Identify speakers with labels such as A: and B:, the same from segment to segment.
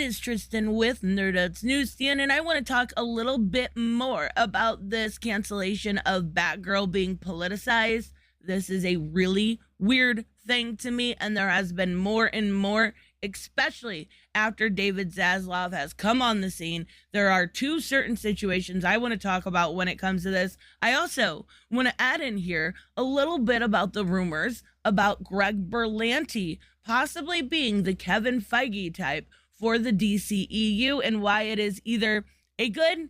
A: is Tristan with nerdettes-newsstand, and I want to talk a little bit more about this cancellation of Batgirl being politicized. This is a really weird thing to me, and there has been more and more, especially after David Zaslov has come on the scene. There are two certain situations I want to talk about when it comes to this. I also want to add in here a little bit about the rumors about Greg Berlanti possibly being the Kevin Feige type for the DCEU and why it is either a good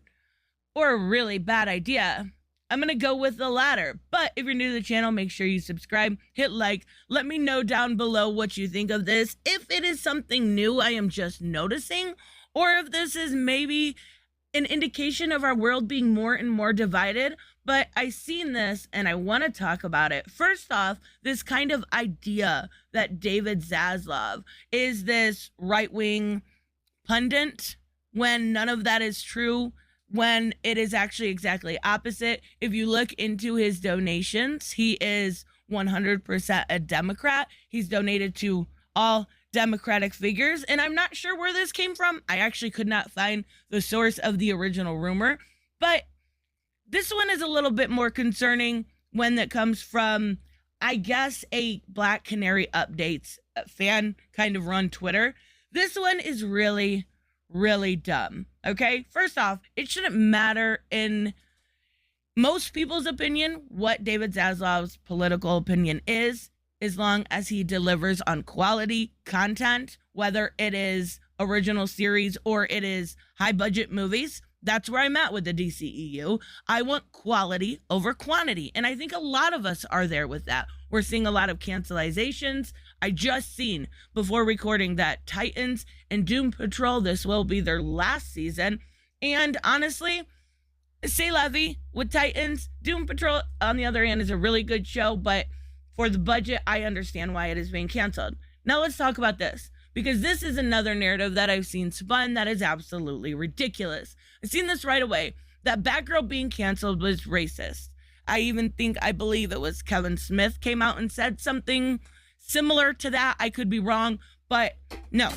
A: or a really bad idea. I'm going to go with the latter, but if you're new to the channel, make sure you subscribe, hit like, let me know down below what you think of this, if it is something new I am just noticing, or if this is maybe an indication of our world being more and more divided. But I seen this and I want to talk about it. First off, this kind of idea that David Zaslov is this right-wing pundit when none of that is true, when it is actually exactly opposite. If you look into his donations, he is 100% a Democrat. He's donated to all Democratic figures, and I'm not sure where this came from. I actually could not find the source of the original rumor, but this one is a little bit more concerning when that comes from, I guess, a Black Canary Updates fan kind of run Twitter. This one is really, really dumb. Okay, first off, it shouldn't matter in most people's opinion what David Zaslov's political opinion is, as long as he delivers on quality content, whether it is original series or it is high budget movies. That's where I'm at with the DCEU. I want quality over quantity. And I think a lot of us are there with that. We're seeing a lot of cancelizations. I just seen before recording that Titans and Doom Patrol, this will be their last season. And honestly, say la vie with Titans. Doom Patrol, on the other hand, is a really good show, but for the budget, I understand why it is being canceled. Now let's talk about this, because this is another narrative that I've seen spun that is absolutely ridiculous. I've seen this right away, that Batgirl being canceled was racist. I believe it was Kevin Smith came out and said something similar to that. I could be wrong, but no,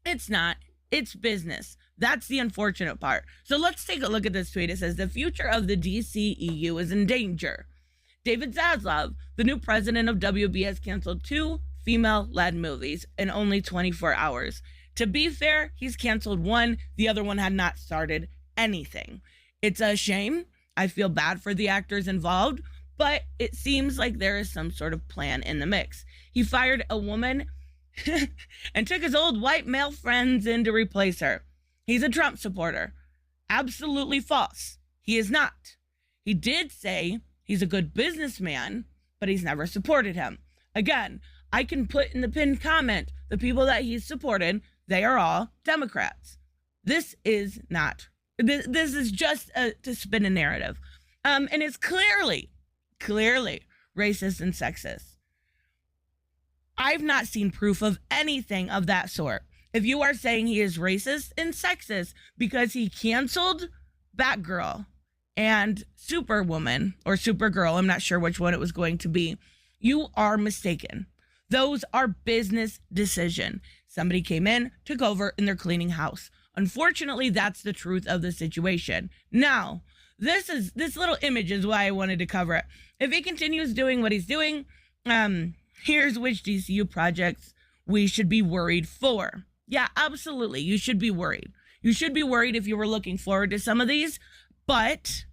A: it's not. It's business. That's the unfortunate part. So let's take a look at this tweet. It says, the future of the DCEU is in danger. David Zaslov, the new president of WB, has canceled 2 female-led movies in only 24 hours. To be fair, he's canceled 1. The other one had not started anything. It's a shame. I feel bad for the actors involved, but it seems like there is some sort of plan in the mix. He fired a woman and took his old white male friends in to replace her. He's a Trump supporter. Absolutely false. He is not. He did say he's a good businessman, but he's never supported him. Again, I can put in the pinned comment the people that he's supported, they are all Democrats. This is not. This is just to spin a narrative. And it's clearly racist and sexist. I've not seen proof of anything of that sort. If you are saying he is racist and sexist because he canceled Batgirl and Superwoman or Supergirl, I'm not sure which one it was going to be, you are mistaken. Those are business decisions. Somebody came in, took over, and they're cleaning house. Unfortunately, that's the truth of the situation. Now, this little image is why I wanted to cover it. If he continues doing what he's doing, here's which DCU projects we should be worried for. Yeah, absolutely. You should be worried. You should be worried if you were looking forward to some of these, but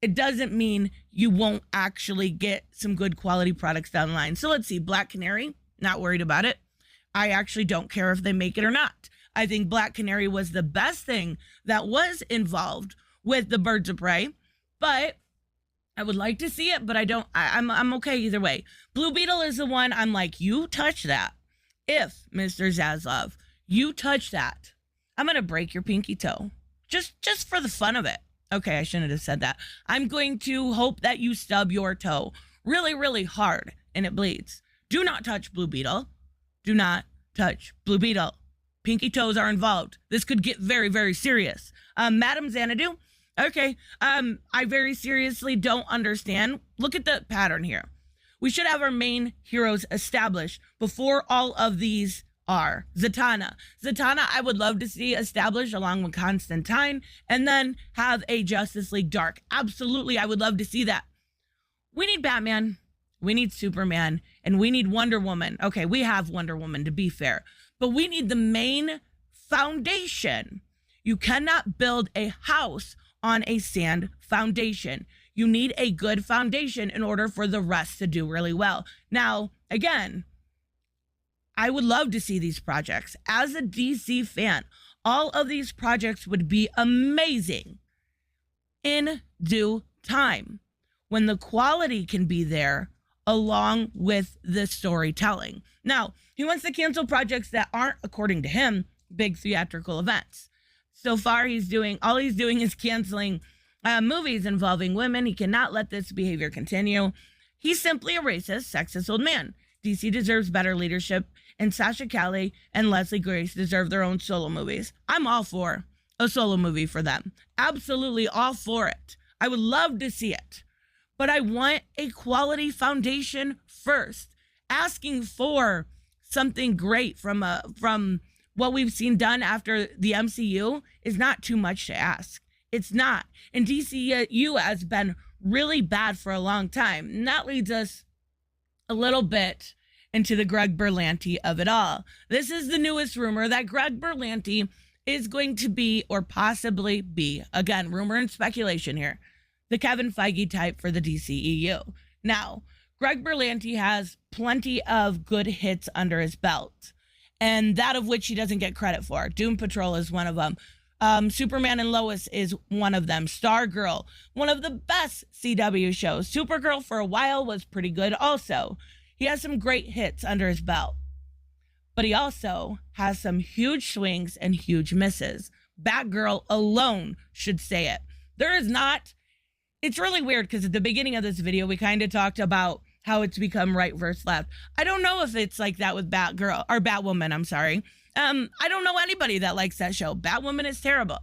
A: it doesn't mean you won't actually get some good quality products down the line. So let's see. Black Canary, not worried about it. I actually don't care if they make it or not. I think Black Canary was the best thing that was involved with the Birds of Prey, but I would like to see it, but I'm okay either way. Blue Beetle is the one I'm like, you touch that. If, Mr. Zaslov, you touch that, I'm going to break your pinky toe. Just for the fun of it. Okay, I shouldn't have said that. I'm going to hope that you stub your toe really, really hard and it bleeds. Do not touch Blue Beetle. Do not touch Blue Beetle. Pinky toes are involved. This could get very, very serious. Madam Xanadu, okay, I very seriously don't understand. Look at the pattern here. We should have our main heroes established before all of these are Zatanna. Zatanna, I would love to see established along with Constantine and then have a Justice League Dark. Absolutely, I would love to see that. We need Batman, we need Superman, and we need Wonder Woman. Okay, we have Wonder Woman, to be fair, but we need the main foundation. You cannot build a house on a sand foundation. You need a good foundation in order for the rest to do really well. Now, again, I would love to see these projects. As a DC fan, all of these projects would be amazing in due time when the quality can be there along with the storytelling. Now, he wants to cancel projects that aren't, according to him, big theatrical events. So far, all he's doing is canceling movies involving women. He cannot let this behavior continue. He's simply a racist, sexist old man. DC deserves better leadership, and Sasha Calle and Leslie Grace deserve their own solo movies. I'm all for a solo movie for them. Absolutely all for it. I would love to see it. But I want a quality foundation first. Asking for something great from what we've seen done after the MCU is not too much to ask. It's not. And DCEU has been really bad for a long time. And that leads us a little bit into the Greg Berlanti of it all. This is the newest rumor that Greg Berlanti is going to be, or possibly be, again, rumor and speculation here, the Kevin Feige type for the DCEU. Now, Greg Berlanti has plenty of good hits under his belt, and that of which he doesn't get credit for. Doom Patrol is one of them. Superman and Lois is one of them. Stargirl, one of the best CW shows. Supergirl for a while was pretty good also. He has some great hits under his belt, but he also has some huge swings and huge misses. Batgirl alone should say it. It's really weird because at the beginning of this video, we kind of talked about how it's become right versus left. I don't know if it's like that with Batwoman, I'm sorry. I don't know anybody that likes that show. Batwoman is terrible.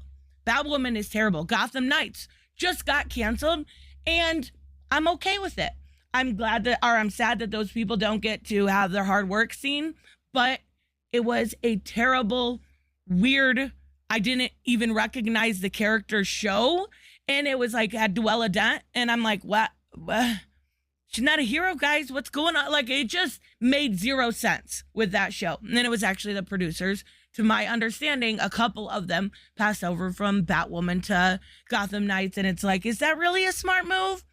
A: Batwoman is terrible. Gotham Knights just got canceled, and I'm okay with it. I'm sad that those people don't get to have their hard work seen, but it was a terrible, weird, I didn't even recognize the character show, and it was like, had Duella Dent, and I'm like, what? She's not a hero, guys. What's going on? Like, it just made zero sense with that show. And then it was actually the producers, to my understanding, a couple of them passed over from Batwoman to Gotham Knights, and it's like, is that really a smart move?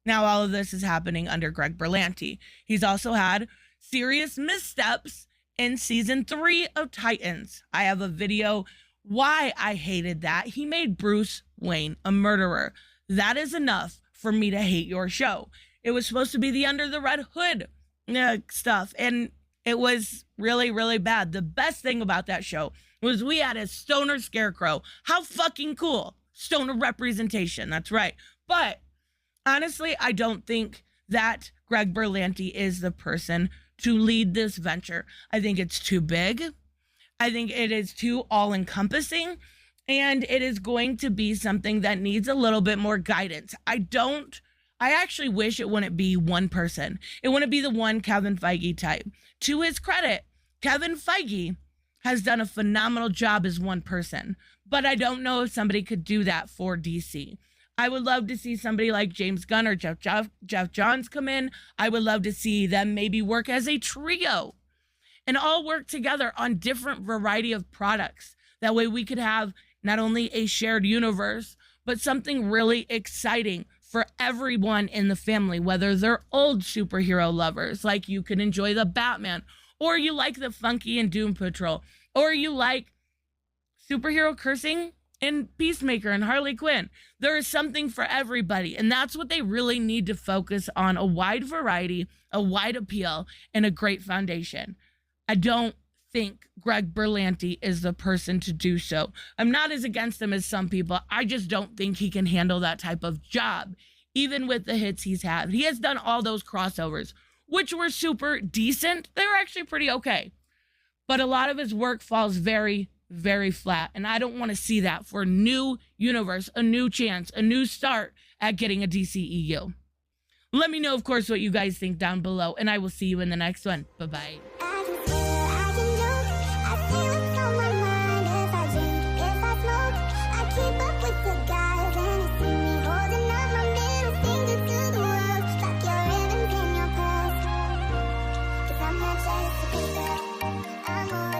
A: Now, all of this is happening under Greg Berlanti. He's also had serious missteps in season 3 of Titans. I have a video why I hated that. He made Bruce Wayne a murderer. That is enough for me to hate your show. It was supposed to be the Under the Red Hood stuff, and it was really, really bad. The best thing about that show was we had a stoner scarecrow. How fucking cool. Stoner representation, that's right. But honestly, I don't think that Greg Berlanti is the person to lead this venture. I think it's too big. I think it is too all-encompassing, and it is going to be something that needs a little bit more guidance. I actually wish it wouldn't be one person. It wouldn't be the one Kevin Feige type. To his credit, Kevin Feige has done a phenomenal job as one person, but I don't know if somebody could do that for DC. I would love to see somebody like James Gunn or Jeff Johns come in. I would love to see them maybe work as a trio and all work together on different variety of products. That way we could have not only a shared universe, but something really exciting for everyone in the family, whether they're old superhero lovers, like you can enjoy the Batman, or you like the Funky and Doom Patrol, or you like superhero cursing and Peacemaker and Harley Quinn. There is something for everybody, and that's what they really need to focus on: a wide variety, a wide appeal, and a great foundation. I don't think Greg Berlanti is the person to do so. I'm not as against him as some people. I just don't think he can handle that type of job, even with the hits he's had. He has done all those crossovers, which were super decent. They were actually pretty okay. But a lot of his work falls very, very flat. And I don't want to see that for a new universe, a new chance, a new start at getting a DCEU. Let me know, of course, what you guys think down below, and I will see you in the next one. Bye-bye.
B: say what's on my mind. If I drink, if I smoke, I keep up with the guys. And you see me holding up my middle finger to the world. Tuck your ribbons in your purse, 'cause I'm not just a paper, I'm a